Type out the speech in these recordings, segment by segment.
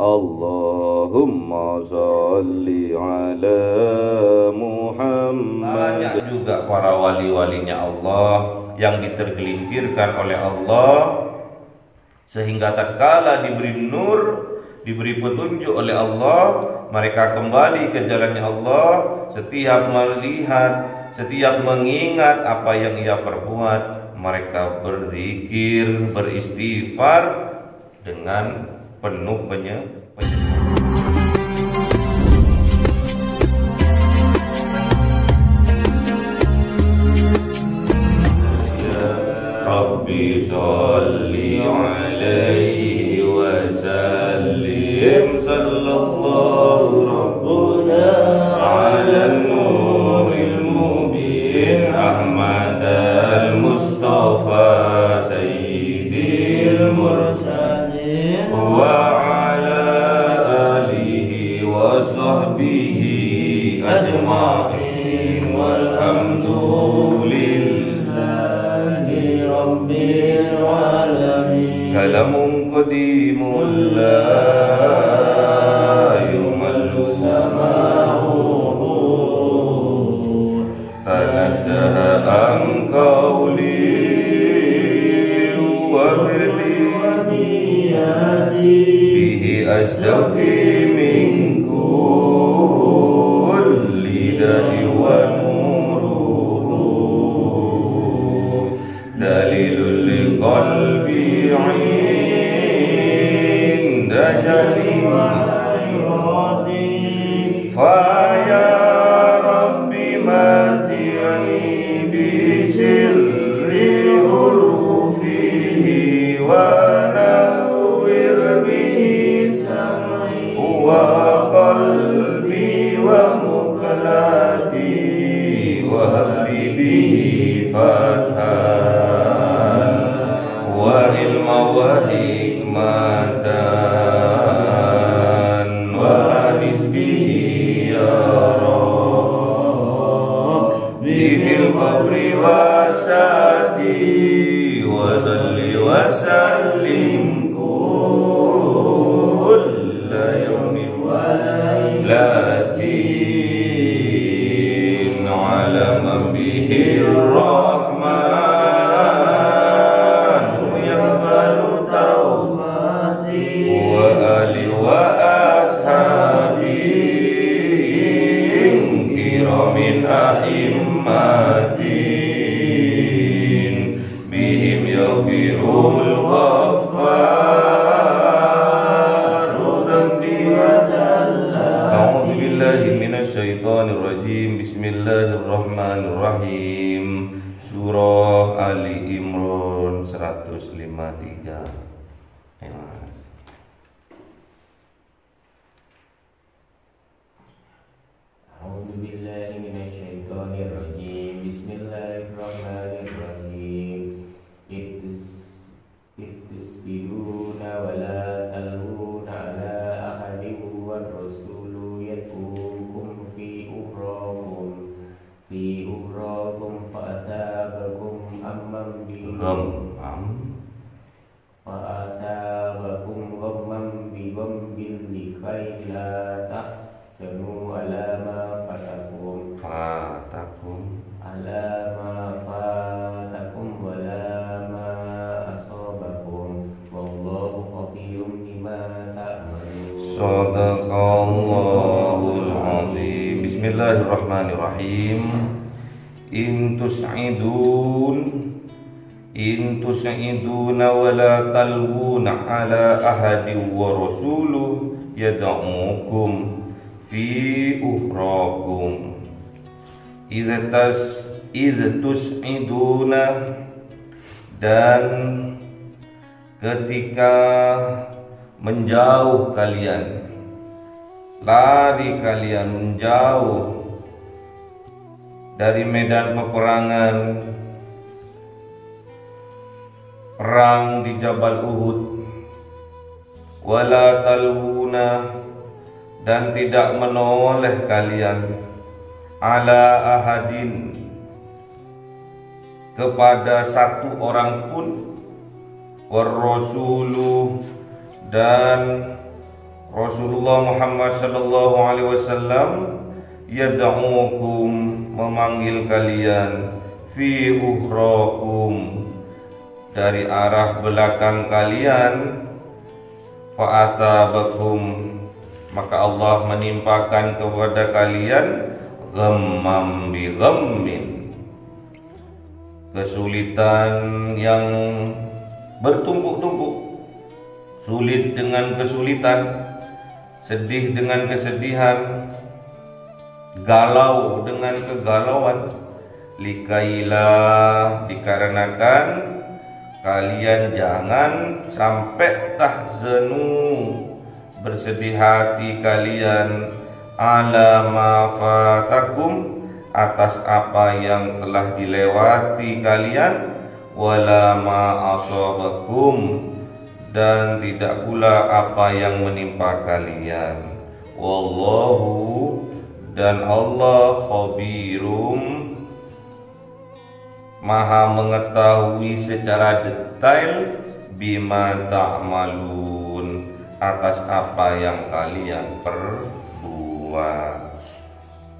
Allahumma sholli ala Muhammad. Banyak juga para wali-walinya Allah yang ditergelincirkan oleh Allah sehingga tatkala diberi nur, diberi petunjuk oleh Allah, mereka kembali ke jalannya Allah. Setiap melihat, setiap mengingat apa yang ia perbuat, mereka berzikir, beristighfar dengan penuh penyesalan. Rabbi sholli alaihi wa sallim, sallallahu rabbuna ala nuril mubin, Ahmad al-Mustafa sayyidil mursalin wa ala alihi wa sahbihi ajma'in, walhamdulillahi rabbil alamin. Kalamun qadimun la yumallu sama'uhu, tanazzaha an qawli wa bihi astaghfi min kulli da'i wa nuruhu, dalilul liqalbi 'inda jalihi, fa ya rabbi mati'ni bi sirri hurufihi wa qalbi wa muqlati wa habli bihi fathan wa ilma wa hikmatan wa anis bihi ya Rabbi fil qabri wa sati wa salli wa sallim latin ala man bihi rahman yaqbalu tawbati wa ali wa ashabi kiramin a'immatin bihim yaghfirul ghaffar. Bismillahirrahmanirrahim. Surah Ali Imran 153. A'udzubillahiminasyaitonirrajim. Bismillahirrahmanirrahim. Ittusbiduna wa la talhuna ala ahadin wa rasulu yat'ukum fi ukhrakum fa'atabakum amman bi ghammin likay la tahzanu ala ma fatakum wa la ma asabakum wallahu qadirun bima ta'malun. Shadaqallahul azim. Bismillahirrahmanirrahim. In tus'iduna wa la talwuna ala ahadin wa rasuluhu yad'ukum fi ukhrakum. Idh tus'iduna, dan ketika menjauh kalian, lari kalian menjauh dari medan peperangan, perang di Jabal Uhud, wala talwuna, dan tidak menoleh kalian, ala ahadin, kepada satu orang pun, warrasulu, dan Rasulullah Muhammad sallallahu alaihi wasallam yad'ukum, memanggil kalian, fi ukhrakum, dari arah belakang kalian, fa asabakum, maka Allah menimpakan kepada kalian ghammam bi ghammin, kesulitan yang bertumpuk-tumpuk, sulit dengan kesulitan, sedih dengan kesedihan, galau dengan kegalauan, likailah, dikarenakan kalian jangan sampai tahzanu, bersedih hati kalian, ala ma fatakum, atas apa yang telah dilewati kalian, wala ma asabakum, dan tidak pula apa yang menimpa kalian. Wallahu, dan Allah, khabirum, maha mengetahui secara detail, bima ta'malun, atas apa yang kalian perbuat.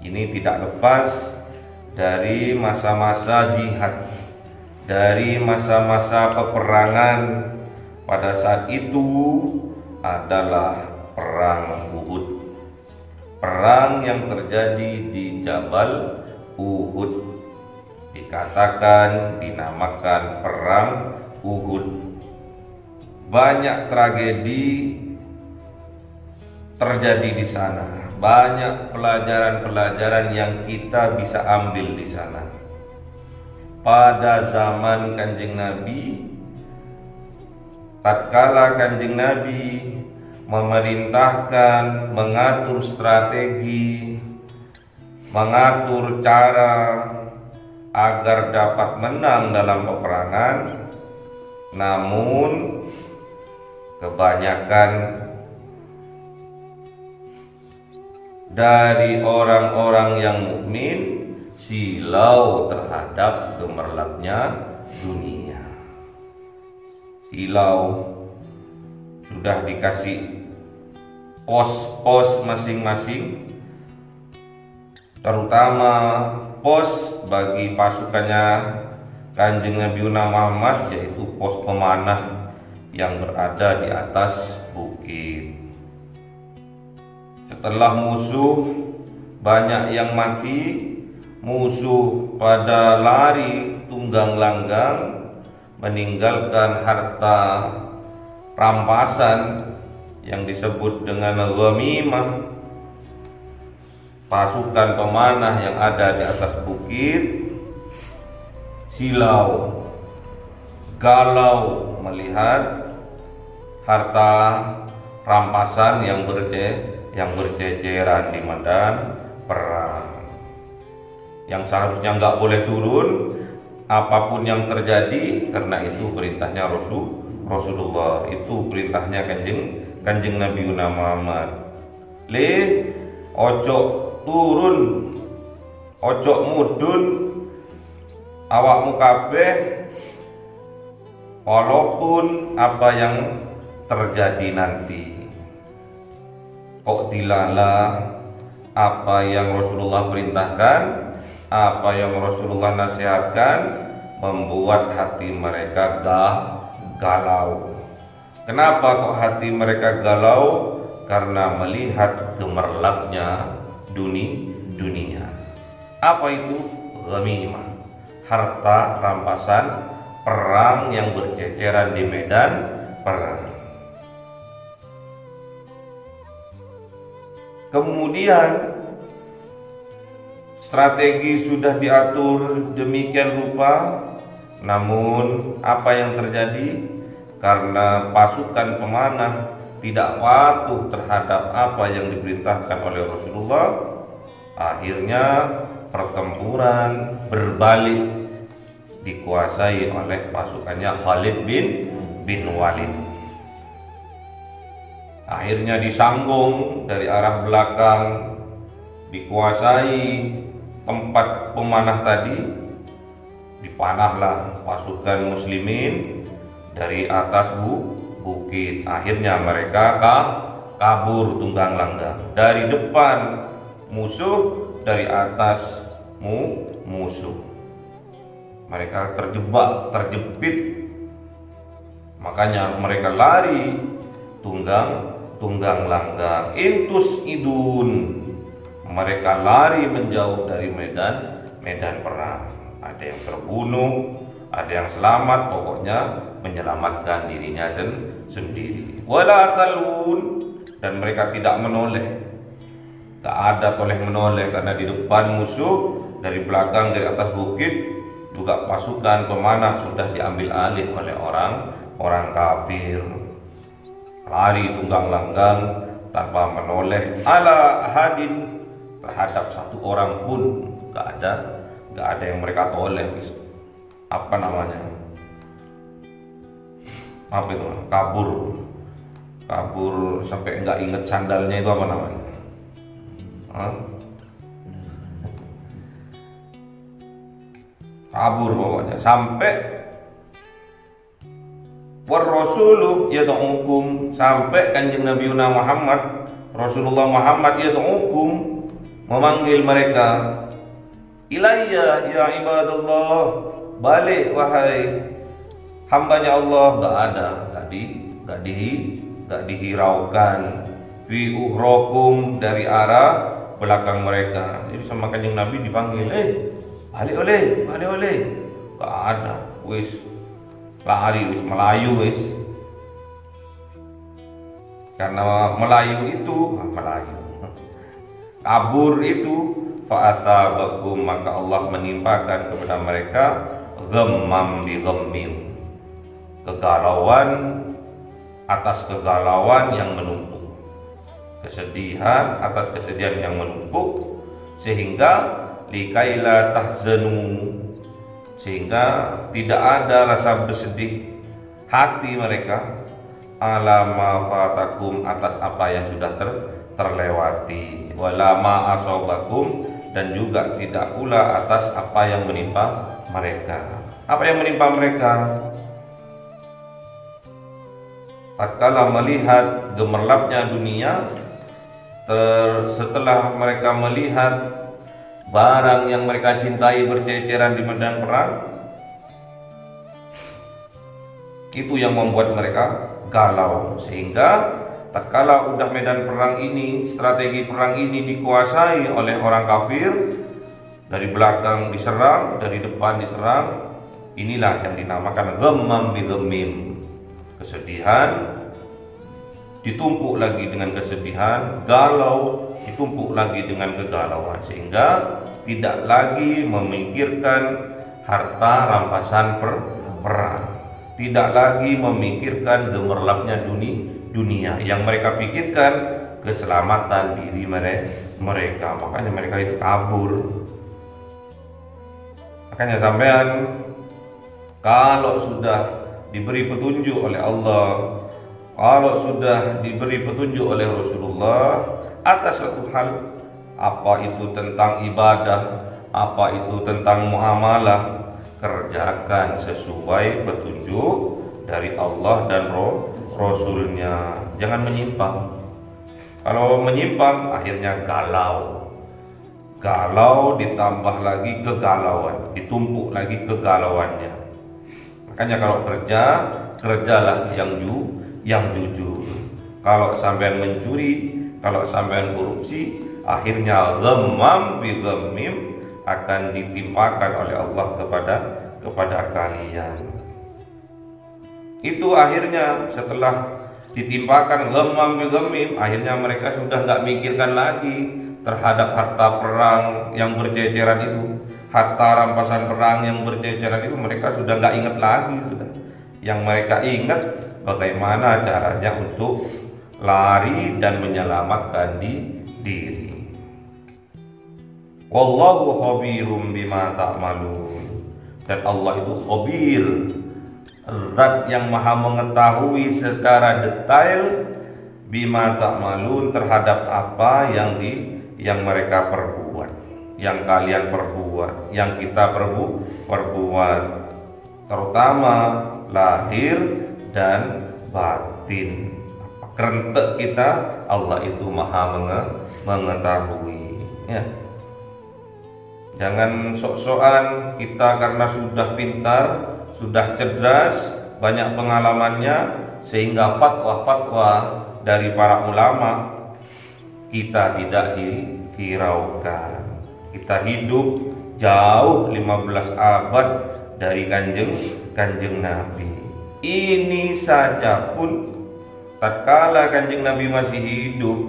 Ini tidak lepas dari masa-masa jihad, dari masa-masa peperangan. Pada saat itu adalah perang Uhud, perang yang terjadi di Jabal Uhud, dikatakan, dinamakan perang Uhud. Banyak tragedi terjadi di sana, banyak pelajaran-pelajaran yang kita bisa ambil di sana. Pada zaman Kanjeng Nabi, tatkala Kanjeng Nabi memerintahkan, mengatur strategi, mengatur cara agar dapat menang dalam peperangan, namun kebanyakan dari orang-orang yang mukmin silau terhadap gemerlapnya dunia. Silau, sudah dikasih pos-pos masing-masing, terutama pos bagi pasukannya Kanjeng Nabi Muhammad, yaitu pos pemanah yang berada di atas bukit. Setelah musuh banyak yang mati, musuh pada lari tunggang langgang, meninggalkan harta rampasan yang disebut dengan ghamimah. Pasukan pemanah yang ada di atas bukit silau, galau melihat harta rampasan yang berceceran di medan perang, yang seharusnya nggak boleh turun apapun yang terjadi, karena itu perintahnya Rasulullah, itu perintahnya kanjeng Nabi Muhammad. Ojo turun, ojo mudun, awakmu kabeh, walaupun apa yang terjadi nanti. Kok dilala apa yang Rasulullah perintahkan, apa yang Rasulullah nasihatkan, membuat hati mereka galau. Kenapa kok hati mereka galau? Karena melihat gemerlapnya dunia. Apa itu? Ghamimah, harta rampasan perang yang berceceran di medan perang. Kemudian strategi sudah diatur demikian rupa, namun apa yang terjadi? Karena pasukan pemanah tidak patuh terhadap apa yang diperintahkan oleh Rasulullah, akhirnya pertempuran berbalik, dikuasai oleh pasukannya Khalid bin Walid. Akhirnya disanggung dari arah belakang, dikuasai tempat pemanah tadi, dipanahlah pasukan muslimin dari atas bukit. Akhirnya mereka kabur tunggang langgang. Dari depan musuh, dari atas musuh. Mereka terjebak, terjepit. Makanya mereka lari tunggang langgang. Intus idun, mereka lari menjauh dari medan perang. Ada yang terbunuh, ada yang selamat, pokoknya menyelamatkan dirinya sendiri. Wala talun, dan mereka tidak menoleh. Tak ada toleh-menoleh, karena di depan musuh, dari belakang, dari atas bukit juga pasukan pemanah sudah diambil alih oleh orang kafir. Lari tunggang langgang tanpa menoleh ala hadin, terhadap satu orang pun gak ada yang mereka toleh. Apa namanya? Apa itu? Kabur sampai nggak inget sandalnya itu apa namanya? Kabur pokoknya sampai warrasulu yad'ukum, sampai kanjeng Nabi Muhammad, Rasulullah Muhammad yad'ukum, memanggil mereka, ilayya ya ibadallah, balik wahai hambanya Allah. Gak dihiraukan fi uhrokum, dari arah belakang mereka. Jadi sama kanjeng Nabi dipanggil, balik oleh, gak ada, wis lari, wis melayu, wis. Karena melayu kabur itu, fa'athabakum, maka Allah menimpakan kepada mereka ghammam bi ghammim, kegalauan atas kegalauan yang menumpuk, kesedihan atas kesedihan yang menumpuk, sehingga likaila tahzanu, sehingga tidak ada rasa bersedih hati mereka, ala ma fatakum, atas apa yang sudah terlewati, wala ma asobakum, dan juga tidak pula atas apa yang menimpa mereka. Apa yang menimpa mereka? Tatkala melihat gemerlapnya dunia, setelah mereka melihat barang yang mereka cintai berceceran di medan perang, itu yang membuat mereka galau. Sehingga tatkala udah medan perang ini, strategi perang ini dikuasai oleh orang kafir, dari belakang diserang, dari depan diserang, inilah yang dinamakan ghammam bi ghammim, kesedihan ditumpuk lagi dengan kesedihan, galau ditumpuk lagi dengan kegalauan, sehingga tidak lagi memikirkan harta rampasan perang, tidak lagi memikirkan gemerlapnya dunia. Yang mereka pikirkan keselamatan diri mereka. Makanya mereka itu kabur. Makanya sampean kalau sudah diberi petunjuk oleh Allah, kalau sudah diberi petunjuk oleh Rasulullah atas suatu hal, apa itu tentang ibadah, apa itu tentang muamalah, kerjakan sesuai petunjuk dari Allah dan Rasulnya. Jangan menyimpang. Kalau menyimpang akhirnya galau ditambah lagi kegalauan, ditumpuk lagi kegalauannya. Makanya kalau kerjalah yang jujur. Kalau sampean mencuri, kalau sampean korupsi, akhirnya ghammam bi ghammim akan ditimpakan oleh Allah kepada kalian. Itu akhirnya setelah ditimpakan ghammam bi ghammim, akhirnya mereka sudah nggak mikirkan lagi terhadap harta perang yang berceceran itu, harta rampasan perang yang berceceran itu mereka sudah nggak ingat lagi. Sudah, yang mereka ingat bagaimana caranya untuk lari dan menyelamatkan diri. Wallahu khabirum bima ta'malun, dan Allah itu khabir, zat yang maha mengetahui secara detail, bima ta'malun, terhadap apa yang mereka perbuat, yang kalian perbuat, yang kita perbuat, terutama lahir dan batin. kerentek kita, Allah itu maha mengetahui. Ya. Jangan sok-sokan kita karena sudah pintar, sudah cerdas, banyak pengalamannya, sehingga fatwa-fatwa dari para ulama kita tidak hiraukan. Kita hidup jauh 15 abad dari kanjeng Nabi. Ini saja pun tatkala kanjeng Nabi masih hidup,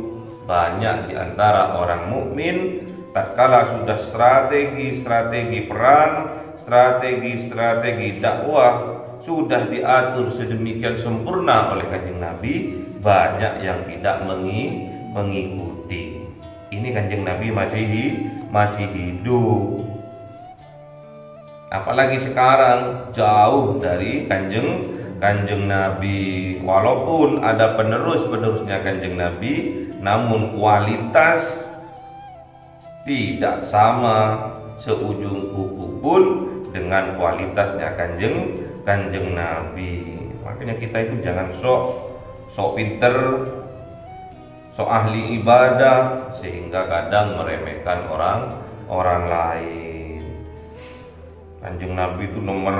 banyak di antara orang mukmin tatkala sudah strategi perang, strategi dakwah sudah diatur sedemikian sempurna oleh kanjeng Nabi, banyak yang tidak mengikuti. Ini kanjeng Nabi masih hidup. Apalagi sekarang jauh dari kanjeng Nabi. Walaupun ada penerusnya kanjeng Nabi, namun kualitas tidak sama seujung kuku pun dengan kualitasnya kanjeng Nabi. Makanya kita itu jangan sok pinter, sok ahli ibadah, sehingga kadang meremehkan orang lain. Kanjeng Nabi itu nomor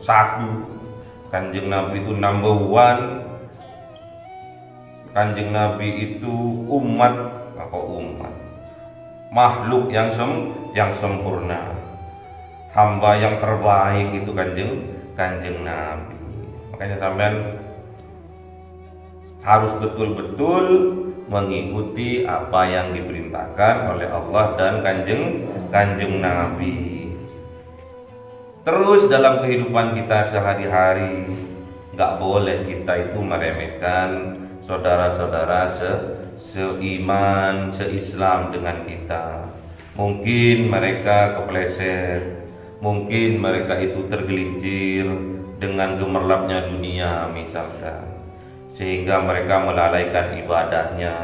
1, kanjeng Nabi itu number 1, kanjeng Nabi itu umat, makhluk yang sempurna, hamba yang terbaik itu kanjeng Nabi. Makanya sampean harus betul-betul mengikuti apa yang diperintahkan oleh Allah dan kanjeng Nabi. Terus dalam kehidupan kita sehari-hari, nggak boleh kita itu meremehkan saudara-saudara seiman, seislam dengan kita. Mungkin mereka kepleset, mungkin mereka itu tergelincir dengan gemerlapnya dunia misalkan, sehingga mereka melalaikan ibadahnya.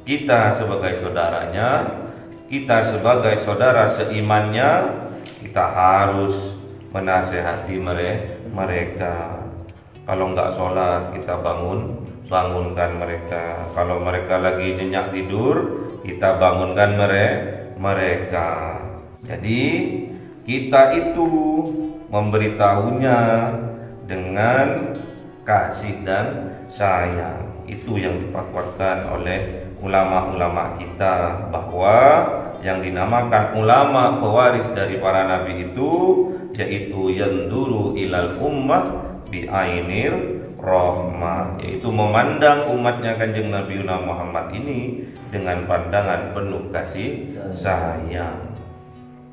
Kita sebagai saudaranya, kita sebagai saudara seimannya, kita harus menasehati mereka. Kalau nggak sholat, kita bangunkan mereka. Kalau mereka lagi nyenyak tidur, kita bangunkan mereka. Jadi kita itu memberitahunya dengan kasih dan sayang. Itu yang difatwakan oleh ulama-ulama kita, bahwa yang dinamakan ulama pewaris dari para nabi itu yaitu yanduru ilal ummah bi ainir rahmah, yaitu memandang umatnya kanjeng Nabi Muhammad ini dengan pandangan penuh kasih sayang.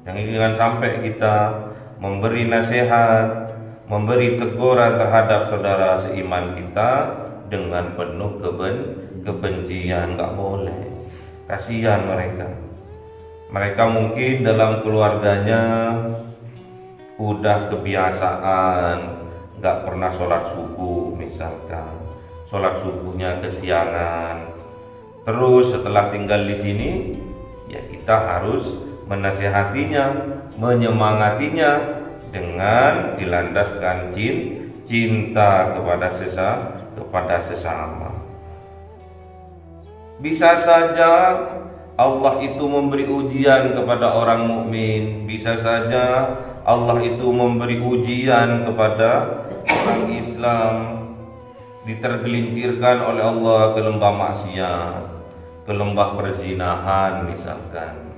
Jangan sampai kita memberi nasihat, memberi teguran terhadap saudara seiman kita dengan penuh kebencian. Nggak boleh. Kasihan mereka. Mereka mungkin dalam keluarganya udah kebiasaan nggak pernah sholat subuh misalkan, sholat subuhnya kesiangan. Terus setelah tinggal di sini, ya kita harus menasihatinya, menyemangatinya dengan dilandaskan cinta kepada sesama. Bisa saja Allah itu memberi ujian kepada orang mukmin, bisa saja Allah itu memberi ujian kepada orang Islam, ditergelincirkan oleh Allah ke lembah maksiat, ke lembah perzinahan misalkan,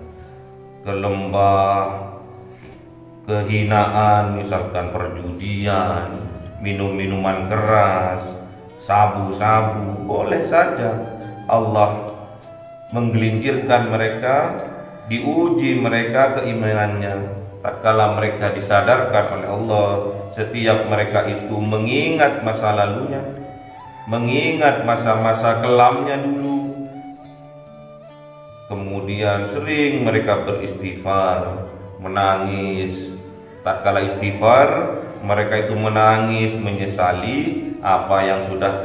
ke lembah kehinaan misalkan perjudian, minum-minuman keras, sabu-sabu. Boleh saja Allah menggelincirkan mereka, diuji mereka keimanannya. Tatkala mereka disadarkan oleh Allah, setiap mereka itu mengingat masa lalunya, mengingat masa-masa kelamnya dulu, kemudian sering mereka beristighfar, menangis. Tatkala istighfar, mereka itu menangis, menyesali apa yang sudah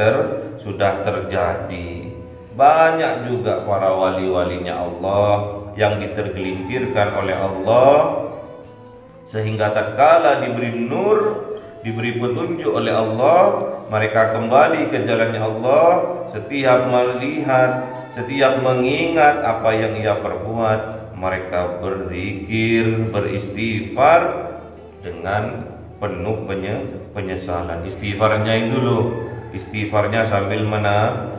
terjadi. Banyak juga para wali-walinya Allah yang ditergelincirkan oleh Allah, sehingga tatkala diberi nur, diberi petunjuk oleh Allah, mereka kembali ke jalannya Allah, setiap melihat, setiap mengingat apa yang ia perbuat, mereka berzikir, beristighfar dengan penuh penyesalan. Istighfarnya itu dulu, istighfarnya sambil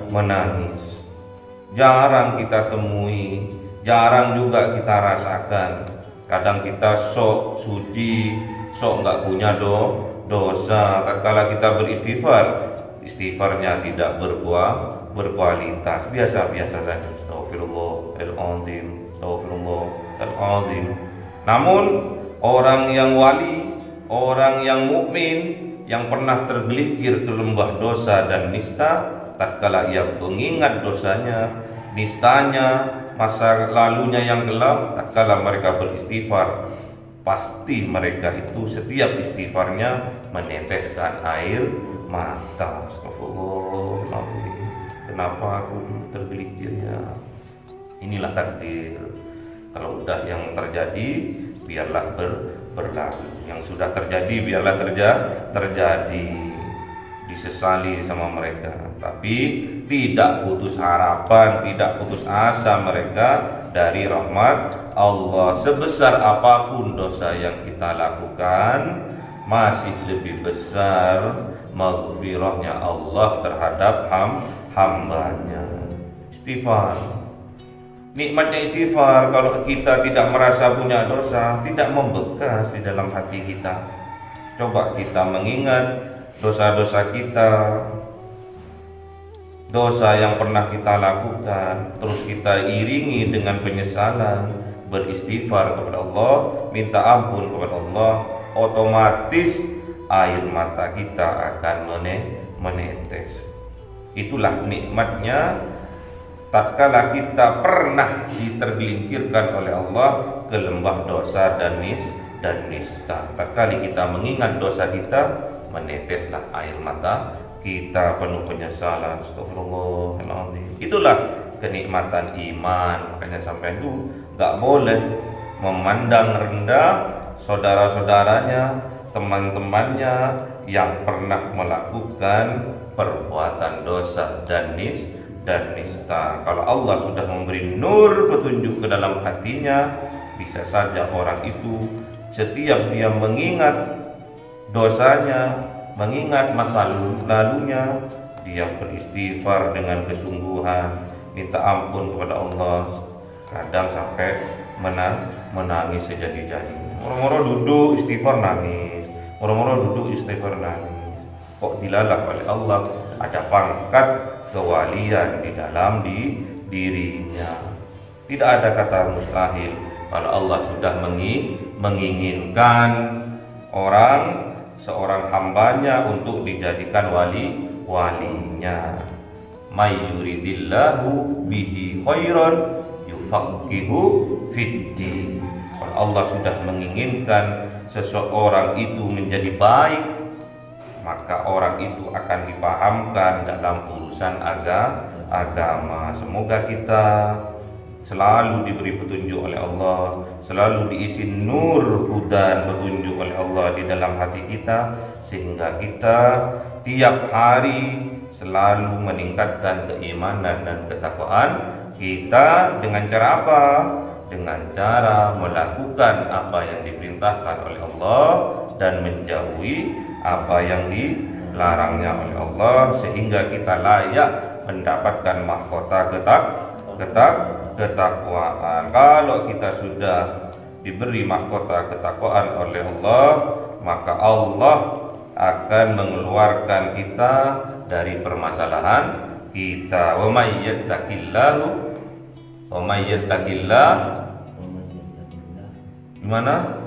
menangis. Jarang kita temui, jarang juga kita rasakan. Kadang kita sok suci, sok nggak punya dosa. Tatkala kita beristighfar, istighfarnya tidak berkualitas, biasa-biasa saja. Astagfirullahaladzim, astagfirullahaladzim. Namun orang yang wali, orang yang mukmin, yang pernah tergelincir ke lembah dosa dan nista, tatkala ia mengingat dosanya, nistanya, masa lalunya yang gelap, tatkala mereka beristighfar, pasti mereka itu setiap istighfarnya meneteskan air mata. Astagfirullahaladzim, kenapa aku tergelincir ya? Inilah takdir. Kalau udah yang terjadi, biarlah berlalu. Yang sudah terjadi, biarlah terjadi. Disesali sama mereka, tapi tidak putus harapan, tidak putus asa mereka dari rahmat Allah. Sebesar apapun dosa yang kita lakukan, masih lebih besar maghfirahnya Allah terhadap hambanya. Istighfar, nikmatnya istighfar. Kalau kita tidak merasa punya dosa, tidak membekas di dalam hati kita. Coba kita mengingat dosa-dosa kita, dosa yang pernah kita lakukan, terus kita iringi dengan penyesalan, beristighfar kepada Allah, minta ampun kepada Allah, otomatis air mata kita akan menetes. Itulah nikmatnya tatkala kita pernah ditergelincirkan oleh Allah ke lembah dosa dan nista. Tatkala kita mengingat dosa kita, meneteslah air mata kita penuh penyesalan. Astagfirullahaladzim. Itulah kenikmatan iman. Makanya sampai itu gak boleh memandang rendah saudara-saudaranya, teman-temannya yang pernah melakukan perbuatan dosa dan nista. Kalau Allah sudah memberi nur petunjuk ke dalam hatinya, bisa saja orang itu setiap dia mengingat dosanya, mengingat masa lalunya, dia beristighfar dengan kesungguhan, minta ampun kepada Allah. Kadang sampai menangis sejadi-jadi. Moro-moro duduk istighfar nangis, moro-moro duduk istighfar nangis. Kok dilalah oleh Allah ada pangkat kewalian di dalam dirinya. Tidak ada kata mustahil kalau Allah sudah menginginkan seorang hambanya untuk dijadikan walinya. May yuridillahu bihi khairan yufaqihu fiddin. Kalau Allah sudah menginginkan seseorang itu menjadi baik, maka orang itu akan dipahamkan dalam urusan agama. Semoga kita selalu diberi petunjuk oleh Allah, selalu diisi nur hudan petunjuk oleh Allah di dalam hati kita, sehingga kita tiap hari selalu meningkatkan keimanan dan ketakwaan kita. Dengan cara apa? Dengan cara melakukan apa yang diperintahkan oleh Allah dan menjauhi apa yang dilarangnya oleh Allah, sehingga kita layak mendapatkan mahkota ketakwaan. Kalau kita sudah diberi mahkota ketakwaan oleh Allah, maka Allah akan mengeluarkan kita dari permasalahan kita. Wa may yattaqillah gimana?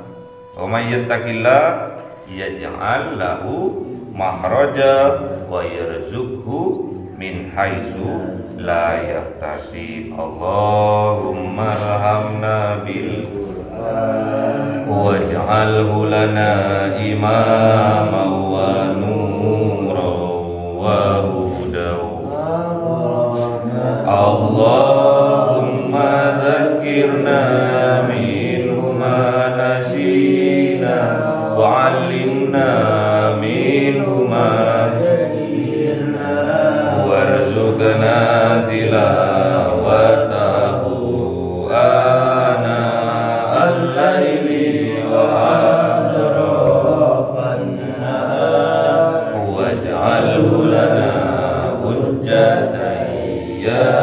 Wa may yattaqillah yaj'al lahu makhraja wa yarzuqhu min haitsu la yahtasib. Allahumma arhamna bil Qur'an waj'alhu lana imama wa nura wa hudaw. Allahumma dzakirna minhu ma nasina wa 'allimna minhu ma tilawatahu ana al-laili wa atrafan nahar waj'alhu lana hujjatan ya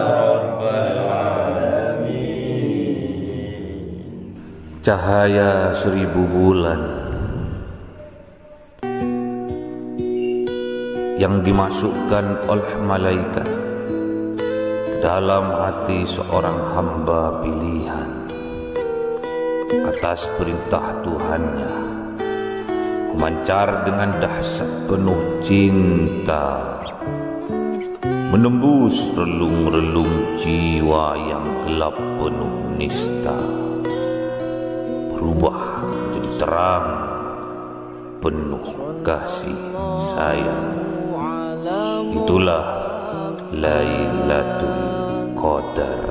rabbal alamin. Cahaya 1000 bulan yang dimasukkan oleh malaikat ke dalam hati seorang hamba pilihan atas perintah Tuhannya, memancar dengan dahsyat penuh cinta, menembus relung-relung jiwa yang gelap penuh nista, berubah menjadi terang penuh kasih sayang. Itulah Lailatul Qadar.